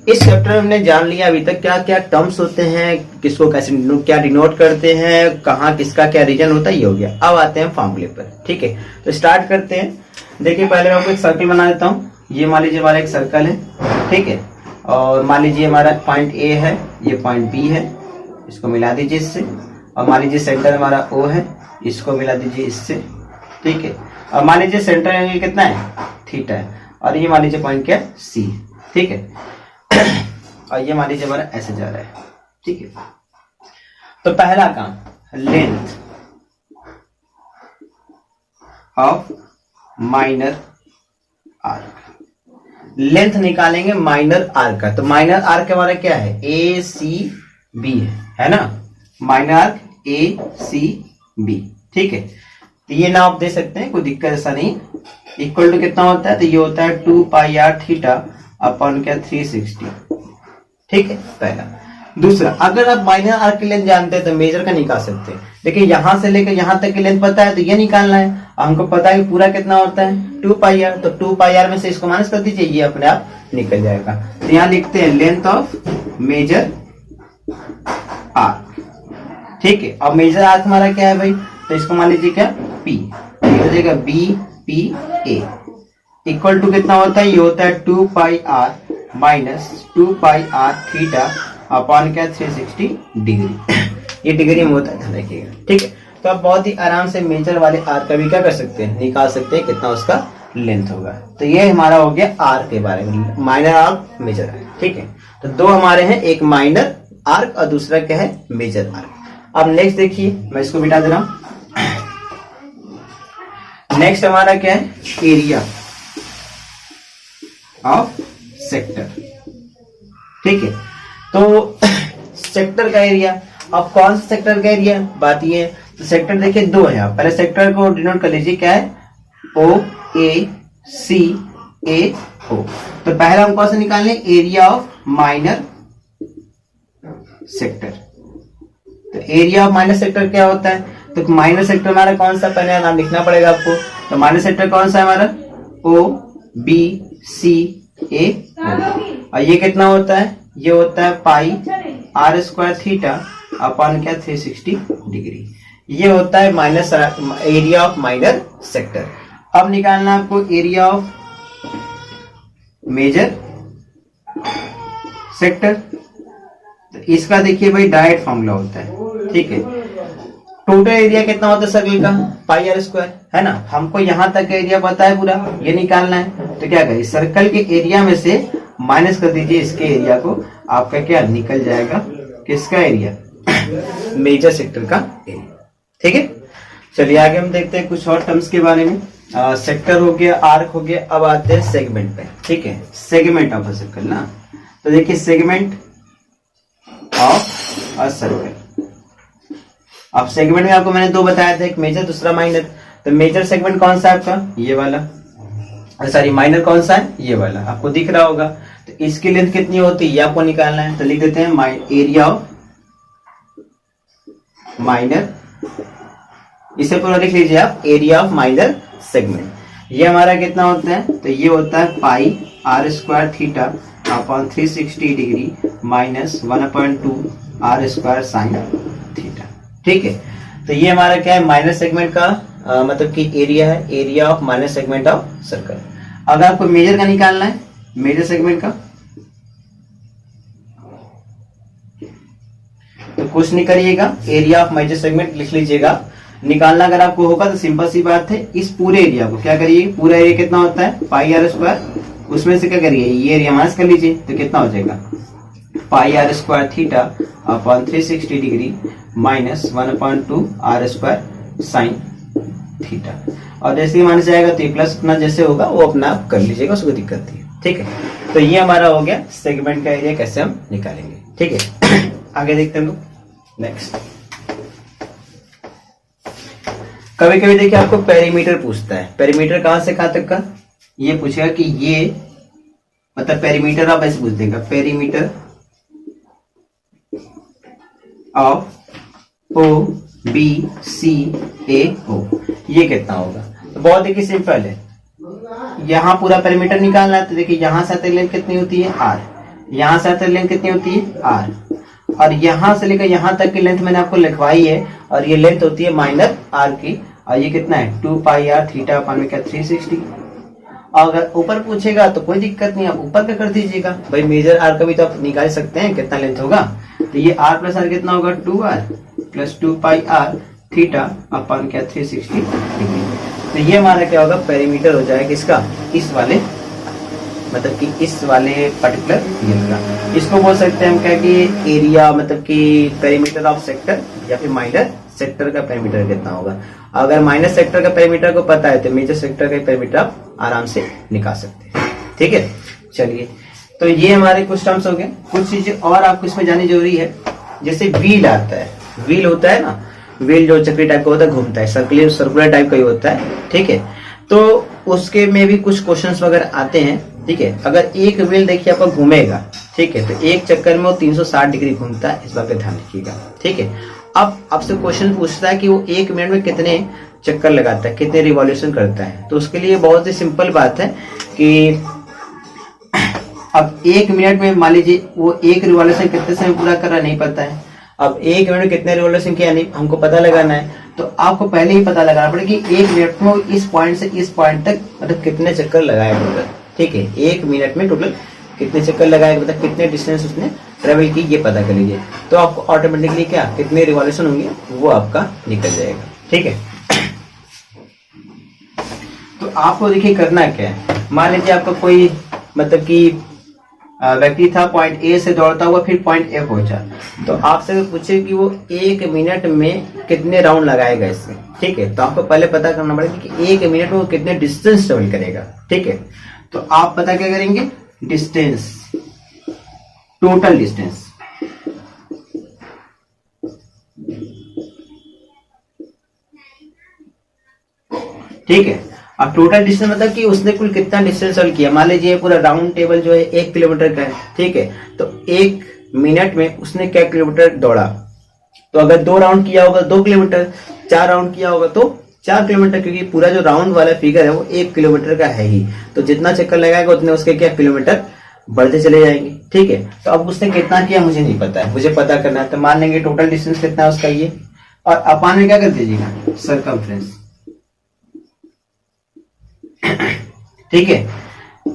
इस चैप्टर में हमने जान लिया अभी तक क्या क्या टर्म्स होते हैं, किसको कैसे क्या डिनोट करते हैं, कहाँ किसका क्या रीजन होता है, ये हो गया। अब आते हैं फॉर्मूले पर। ठीक है, तो स्टार्ट करते हैं। देखिए पहले मैं आपको एक सर्कल बना देता हूँ। ये मान लीजिए हमारा एक सर्कल है, ठीक है, और मान लीजिए हमारा पॉइंट ए है, ये पॉइंट बी है, इसको मिला दीजिए इससे, और मान लीजिए सेंटर हमारा ओ है, इसको मिला दीजिए इससे, ठीक है, और मान लीजिए सेंटर एंगल कितना है, थीटा है, और ये मान लीजिए पॉइंट क्या है, सी, ठीक है, और ये मान लीजिए हमारा ऐसे जा रहा है, ठीक है। तो पहला काम, length of minor arc, length निकालेंगे माइनर आर्क का। तो माइनर आर्क हमारा क्या है, ए सी बी है ना, minor arc A C B, ठीक है। तो ये नाम आप दे सकते हैं, कोई दिक्कत ऐसा नहीं। इक्वल टू कितना होता है, तो ये होता है 2 पाई आर थीटा अपॉन क्या 360, ठीक है, पहला। दूसरा, अगर आप माइनर आर्क की लेंथ जानते हैं तो मेजर का निकाल सकते हैं। देखिए यहां से लेकर यहां तक की लेंथ पता है तो ये निकालना है। हमको पता है कि पूरा कितना होता है 2 पाई आर, तो 2 पाई आर में से इसको माइनस कर दीजिए, ये अपने आप निकल जाएगा। तो यहां लिखते हैं लेंथ ऑफ मेजर आर्क, ठीक है। अब मेजर आर्क हमारा क्या है भाई, तो इसको मान लीजिए क्या पी, हो जाएगा B P A, equal to कितना होता है, ये होता है 2 pi R minus 2 pi R theta upon क्या 360 डिग्री। ये डिग्री में होता है, ध्यान रखिएगा, ठीक है। तो आप बहुत ही आराम से मेजर वाले आर का भी क्या कर सकते हैं, निकाल सकते हैं कितना उसका लेंथ होगा। तो ये हमारा हो गया आर के बारे में, माइनर आर्क मेजर आर्क, ठीक है। तो दो हमारे हैं, एक माइनर आर्क और दूसरा क्या है मेजर आर्क। अब नेक्स्ट देखिए, मैं इसको मिटा दे रहा हूं। नेक्स्ट हमारा क्या है, एरिया ऑफ सेक्टर, ठीक है। तो सेक्टर का एरिया, अब कौन सा सेक्टर का एरिया, बात ये है। तो सेक्टर देखिए दो है, पहले सेक्टर को डिनोट कर लीजिए, क्या है ओ ए सी ए ओ। तो पहला हम कौन सा निकालने, एरिया ऑफ माइनर सेक्टर। तो एरिया ऑफ माइनर सेक्टर क्या होता है, तो माइनर सेक्टर हमारा कौन सा, पहले नाम लिखना पड़ेगा आपको। तो माइनर सेक्टर कौन सा है हमारा, ओ बी सी ए ओ, और ये कितना होता है, ये होता है pi R square theta upon क्या 360 डिग्री। ये होता है minus area of minor sector. अब निकालना आपको एरिया ऑफ मेजर सेक्टर। तो इसका देखिए भाई डायरेक्ट फॉर्मूला होता है, ठीक है। टोटल एरिया कितना होता है सर्कल का, पाई आर स्क्वायर, है ना। हमको यहां तक का एरिया पता है पूरा, ये निकालना है। तो क्या करिए, सर्कल के एरिया में से माइनस कर दीजिए इसके एरिया को, आपका क्या निकल जाएगा, किसका एरिया, मेजर सेक्टर का एरिया, ठीक है। चलिए आगे हम देखते हैं कुछ और टर्म्स के बारे में। सेक्टर हो गया, आर्क हो गया, अब आते हैं सेगमेंट पे, ठीक है। सेगमेंट ऑफ अ सर्कल ना, तो देखिए सेगमेंट ऑफ अ सर्कल। अब सेगमेंट में आपको मैंने दो बताया था, एक मेजर दूसरा माइनर। तो मेजर सेगमेंट कौन सा है आपका, ये वाला, सॉरी माइनर कौन सा है, ये वाला, आपको दिख रहा होगा। तो इसकी लेंथ कितनी होती है ये आपको निकालना है। तो लिख देते हैं एरिया ऑफ माइनर, इसे पूरा लिख लीजिए आप, एरिया ऑफ माइनर सेगमेंट। ये हमारा कितना होता है, तो ये होता है pi R square theta upon 360 degree minus 1/2 R square sine theta, ठीक है। तो ये हमारा क्या है, माइनर सेगमेंट का मतलब कि एरिया है, area of minor segment of circle. अगर आपको मेजर का निकालना है, मेजर सेगमेंट का, तो कुछ नहीं करिएगा, एरिया ऑफ मेजर सेगमेंट लिख लीजिएगा। निकालना अगर आपको होगा तो सिंपल सी बात है, इस पूरे एरिया को क्या करिए, पूरा एरिया कितना होता है पाई आर स्क्वायर, उसमें से क्या करिए ये एरिया माइनस कर लीजिए, तो कितना हो जाएगा pi R square theta upon 360 degree minus 1/2 R square sine theta. और जैसे ही माइनस जाएगा तो ये प्लस अपना जैसे होगा वो अपना आप कर लीजिएगा, उसको दिक्कत नहीं, ठीक है। तो ये हमारा हो गया सेगमेंट का एरिया कैसे हम निकालेंगे, ठीक है। आगे देखते हैं लोग नेक्स्ट। कभी कभी देखिए आपको पेरीमीटर पूछता है, पेरीमीटर कहां से कहां तक का, ये पूछेगा कि ये मतलब पेरीमीटर आप ऐसे पूछ देगा, perimeter of O B C A O, ये कितना होगा। तो बहुत देखिए सिंपल है, यहाँ पूरा पेरीमीटर निकालना है। तो देखिए यहाँ से लेंथ कितनी होती है आर, यहां से आते लेंथ कितनी होती है r, और यहां से लेकर यहां तक की लेंथ मैंने आपको लिखवाई है, और ये लेंथ होती है माइनर r की, और ये कितना है 2 पाई r थीटा अपान में क्या 360। अगर ऊपर पूछेगा तो कोई दिक्कत नहीं, आप ऊपर का कर दीजिएगा भाई, मेजर r का भी तो आप निकाल सकते हैं कितना लेंथ होगा। तो ये r प्लस r कितना होगा 2r प्लस 2 पाई r थीटा अपान क्या 360 डिग्री। तो ये हमारा क्या होगा पेरीमीटर हो जाएगा किसका, इस वाले मतलब कि इस वाले पर्टिकुलर फिगर का। इसको बोल सकते हैं हम क्या कि एरिया मतलब कि पेरीमीटर ऑफ सेक्टर, या फिर माइनर सेक्टर का पेरीमीटर कितना होगा। अगर माइनर सेक्टर का पेरीमीटर को पता है तो मेजर सेक्टर का पेरीमीटर आप आराम से निकाल सकते हैं। ठीक है, चलिए तो ये हमारे कुछ टर्म्स हो गए। कुछ चीजें और आपको इसमें जाननी जरूरी है, जैसे व्हील आता है, व्हील होता है ना, व्हील जो चक्री टाइप का होता है, घूमता है, सर्कुलर टाइप का ही होता है। ठीक है, तो उसके में भी कुछ क्वेश्चंस वगैरह आते हैं। ठीक है, अगर एक व्हील देखिए आपका घूमेगा, ठीक है, तो एक चक्कर में वो 360 डिग्री घूमता है, इस बात का ध्यान रखिएगा। ठीक है, अब आपसे क्वेश्चन पूछता है कि वो 1 मिनट में कितने चक्कर लगाता है, कितने रिवॉल्यूशन करता है। तो उसके लिए बहुत ही सिंपल बात है कि अब 1 मिनट में मान लीजिए वो 1 रिवॉल्यूशन कितने समय पूरा कर रहा नहीं पता है। अब 1 मिनट में कितने रिवॉल्यूशन किया नहीं हमको पता लगाना है, तो आपको पहले ही पता लगाना पड़ेगा कि 1 मिनट में इस पॉइंट से इस पॉइंट तक मतलब कितने चक्कर लगाया टोटल। ठीक है, 1 मिनट में टोटल कितने चक्कर लगाए, मतलब कितने डिस्टेंस उसने ट्रेवल की, ये पता कर लीजिए। तो आपको ऑटोमेटिकली क्या कितने रिवॉल्यूशन होंगे वो आपका निकल जाएगा। ठीक है, तो आपको देखिए करना क्या है, मान लीजिए आपका कोई मतलब कि व्यक्ति था पॉइंट ए से दौड़ता हुआ फिर पॉइंट ए पहुंचा, तो आपसे पूछे कि वो 1 मिनट में कितने राउंड लगाएगा इसमें। ठीक है, तो आपको पहले पता करना पड़ेगा कि 1 मिनट में वो कितने डिस्टेंस ट्रेवल करेगा। ठीक है, तो आप पता क्या करेंगे, डिस्टेंस, टोटल डिस्टेंस। ठीक है, अब टोटल डिस्टेंस मतलब कि उसने कुल कितना डिस्टेंस ट्रेवल किया। मान लीजिए पूरा राउंड टेबल जो है 1 किलोमीटर का है। ठीक है, तो 1 मिनट में उसने क्या किलोमीटर दौड़ा, तो अगर 2 राउंड किया होगा 2 किलोमीटर, 4 राउंड किया होगा तो 4 किलोमीटर, क्योंकि पूरा जो राउंड वाला फिगर है वो 1 किलोमीटर का है ही। तो जितना चक्कर लगाएगा उतने उसके क्या किलोमीटर बढ़ते चले जाएंगे। ठीक है, तो अब उसने कितना किया मुझे नहीं पता है, मुझे पता करना है। तो मान लेंगे टोटल डिस्टेंस कितना है उसका ये, और अपान में क्या कर दीजिएगा सर्कमफ्रेंस। ठीक है,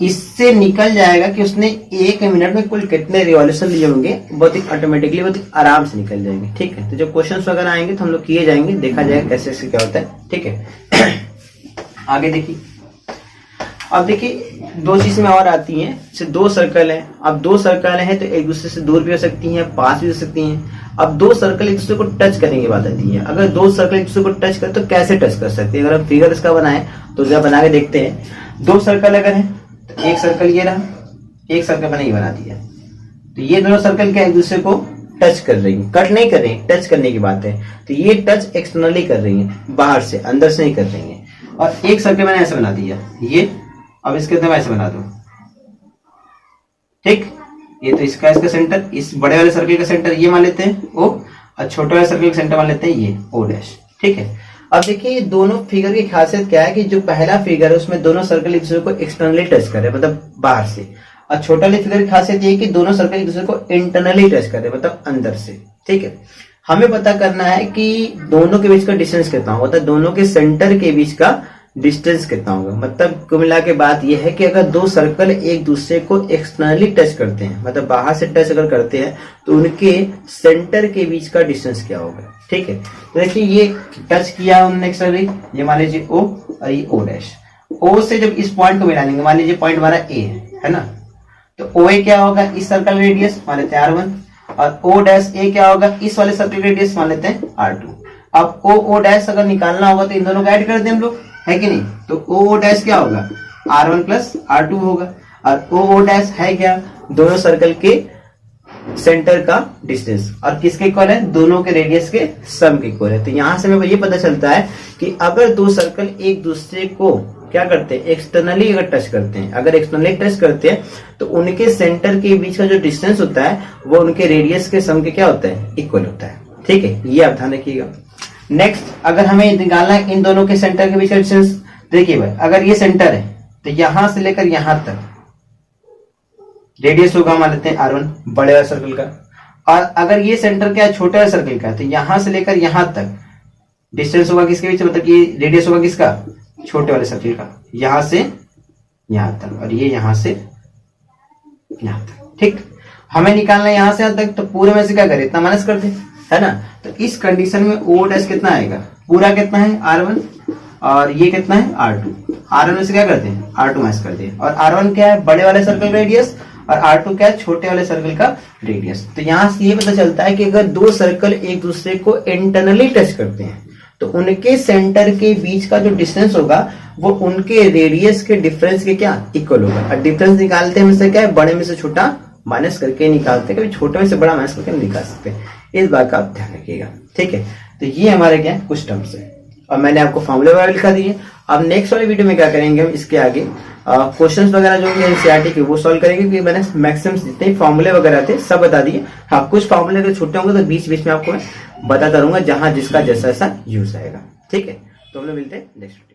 इससे निकल जाएगा कि उसने 1 मिनट में कुल कितने रिवॉल्यूशन लिए होंगे, बहुत ही ऑटोमेटिकली बहुत ही आराम से निकल जाएंगे। ठीक है, तो जब क्वेश्चंस वगैरह आएंगे तो हम लोग किए जाएंगे, देखा जाएगा कैसे कैसे क्या होता है। ठीक है, आगे देखिए, अब देखिए 2 चीज में और आती हैं, जैसे 2 सर्कल है। अब 2 सर्कल हैं तो एक दूसरे से दूर भी हो सकती हैं, पास भी हो सकती हैं। अब 2 सर्कल एक दूसरे को टच करने की बात आती है। अगर 2 सर्कल एक दूसरे को टच करे तो कैसे टच कर सकते हैं, अगर हम फिगर इसका बनाए तो जरा बना के देखते हैं। 2 सर्कल अगर है तो एक सर्कल ये रहा, एक सर्कल मैंने ये बना दिया, तो ये दोनों सर्कल क्या एक दूसरे को टच कर रही है, कट नहीं कर रही, टच करने की बात है। तो ये टच एक्सटर्नली कर रही है, बाहर से, अंदर से नहीं कर रही है। और एक सर्कल मैंने ऐसे बना दिया ये, अब इसके अंदर मैं ऐसे बना दूं। ठीक, ये तो इसका सेंटर, इस बड़े वाले सर्कल का सेंटर ये मान लेते हैं ओ, और छोटे वाले सर्कल का सेंटर मान लेते हैं ये ओ डैश। ठीक है, अब देखिए ये दोनों फिगर की खासियत क्या है कि जो पहला फिगर है उसमें दोनों सर्कल एक दूसरे को एक्सटर्नली टच कर रहे हैं, मतलब बाहर से, और छोटा वाले फिगर की खासियत ये है कि दोनों सर्कल एक दूसरे को इंटरनली टच कर रहे हैं, मतलब अंदर से। ठीक है, हमें पता करना है कि दोनों के बीच का डिस्टेंस कितना होगा, मतलब दोनों के सेंटर के बीच का डिस्टेंस कितना होगा। मतलब कुल मिला के बात यह है कि अगर 2 सर्कल एक दूसरे को एक्सटर्नली टच करते हैं, मतलब बाहर से टच अगर करते हैं, तो उनके सेंटर के बीच का डिस्टेंस क्या होगा। ठीक है, तो देखिए ये टच किया उन्होंने एक्सटर्नली, ये मान लीजिए ओ और ये ओ डैश। ओ से जब इस पॉइंट को मिला लेंगे, मान लीजिए पॉइंट हमारा ए है ना, तो ओ ए क्या होगा, इस सर्कल रेडियस मान लेते हैं R1, और ओ डैश ए क्या होगा, इस वाले सर्कल रेडियस मान लेते हैं R2। अब ओ डैश अगर निकालना होगा तो इन दोनों को ऐड कर दें हम लोग, है कि नहीं। तो ओ डैश क्या होगा, R1 प्लस R2 होगा, और ओ डैश है क्या, दोनों सर्कल के सेंटर का डिस्टेंस, और किसके इक्वल है, दोनों के रेडियस के सम के इक्वल है। तो यहां से हमें ये पता चलता है कि अगर 2 सर्कल एक दूसरे को क्या करते हैं, एक्सटर्नली अगर टच करते हैं, अगर एक्सटर्नली टच करते हैं तो उनके सेंटर के बीच का जो डिस्टेंस होता है वो उनके रेडियस के सम के क्या होता है, इक्वल होता है। ठीक है, ये आप ध्यान रखिएगा। नेक्स्ट, अगर हमें निकालना है इन दोनों के सेंटर के बीच का डिस्टेंस, देखिए भाई अगर ये सेंटर है तो यहां से लेकर यहां तक रेडियस होगा मान लेते हैं R1 बड़े वाले सर्कल का, और अगर ये सेंटर क्या है छोटे वाले सर्कल का, तो यहां से लेकर यहां तक डिस्टेंस होगा किसके बीच, मतलब कि रेडियस होगा किसका, छोटे वाले सर्कल का, यहां से यहां तक, और ये यहां से यहां तक। ठीक, हमें निकालना है यहां से यहां तक, तो पूरे में से क्या करें, इतना माइनस कर दे, है ना। तो इस कंडीशन में ओ डैश कितना आएगा, पूरा कितना है R1 और ये कितना है R2, R1 में से क्या करते हैं R2 माइनस कर दिए, और R1 क्या है बड़े वाले सर्कल रेडियस, और R2 क्या है छोटे वाले सर्कल का रेडियस। तो यहां से ये पता चलता है कि अगर दो सर्कल एक दूसरे को इंटरनली टच करते हैं तो उनके सेंटर के बीच का जो डिस्टेंस होगा वो उनके रेडियस के डिफरेंस के क्या इक्वल होगा। और डिफरेंस निकालते हैं क्या है, बड़े में से छोटा माइनस करके निकालते हैं, कभी छोटे में से बड़ा माइनस करके नहीं निकाल सकते। इस बात का आप ध्यान रखिएगा, ठीक है। तो ये हमारे क्या है कुछ टर्म्स है, और मैंने आपको फॉर्मूले वगैरह लिखा दिए। अब नेक्स्ट वाले वीडियो में क्या करेंगे हम, इसके आगे क्वेश्चंस वगैरह जो भी एनसीईआरटी के वो सॉल्व करेंगे, क्योंकि मैंने मैक्सिमम जितने फॉर्मूले वगैरह थे सब बता दिए। हाँ, कुछ फॉर्मूले अगर छूटे होंगे तो बीच बीच में आपको मैं बताता रहूंगा, जहां जिसका जैसा यूज आएगा, ठीक है। तो हम लोग मिलते हैं नेक्स्ट।